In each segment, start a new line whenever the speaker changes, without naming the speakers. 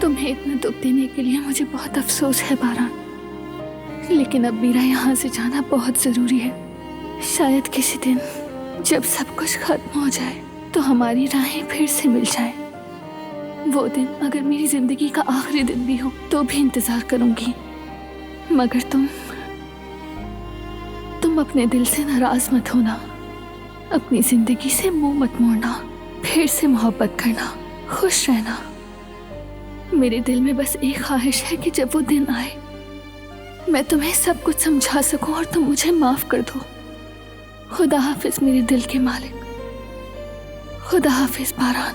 तुम्हें इतना दुख देने के लिए मुझे बहुत अफसोस है बारान, लेकिन अब मेरा यहाँ से जाना बहुत जरूरी है। शायद किसी दिन जब सब कुछ खत्म हो जाए तो हमारी राहें फिर से मिल जाए। वो दिन अगर मेरी जिंदगी का आखिरी दिन भी हो तो भी इंतजार करूंगी। मगर तुम अपने दिल से नाराज मत होना, अपनी जिंदगी से मुंह मत मोड़ना, फिर से मोहब्बत करना, खुश रहना। मेरे दिल में बस एक ख्वाहिश है कि जब वो दिन आए मैं तुम्हें सब कुछ समझा सकूं और तुम मुझे माफ कर दो। खुदा हाफिज मेरे दिल के मालिक, खुदा हाफिज बारान,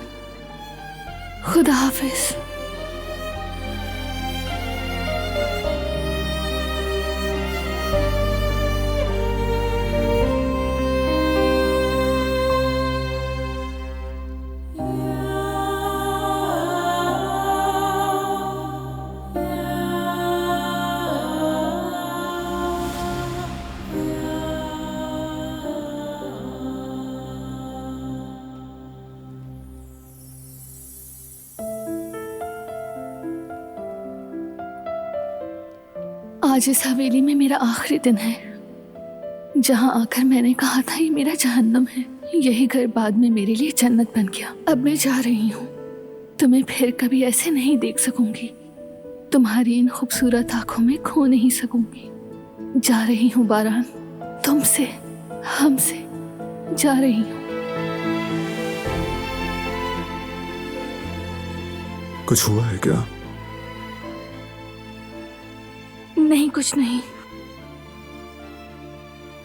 खुदा हाफिज। आज इस हवेली में मेरा आखिरी दिन है, जहां आकर मैंने कहा था ये मेरा जहन्नम है। यही घर बाद में मेरे लिए जन्नत बन गया। अब मैं जा रही हूँ, तुम्हें फिर कभी ऐसे नहीं देख सकूंगी, तुम्हारी इन खूबसूरत आंखों में खो नहीं सकूंगी। जा रही हूँ बारान, तुमसे, हमसे जा रही हूँ।
कुछ हुआ है क्या?
नहीं, कुछ नहीं।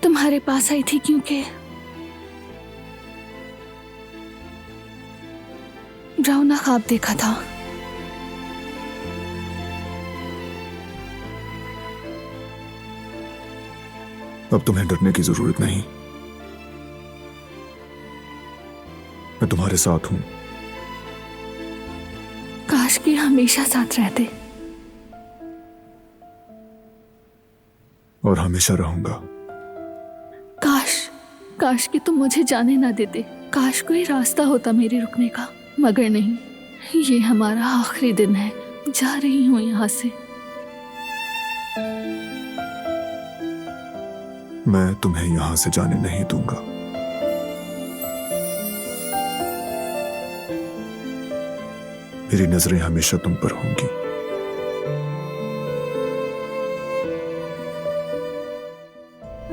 तुम्हारे पास आई थी क्योंकि रौना ख्वाब देखा था।
अब तुम्हें डरने की जरूरत नहीं, मैं तुम्हारे साथ हूं।
काश कि हमेशा साथ रहते।
और हमेशा रहूंगा।
काश कि तुम मुझे जाने ना देते। काश कोई रास्ता होता मेरे रुकने का, मगर नहीं। ये हमारा आखिरी दिन है, जा रही हूँ यहाँ से।
मैं तुम्हें यहां से जाने नहीं दूंगा। मेरी नजरें हमेशा तुम पर होंगी।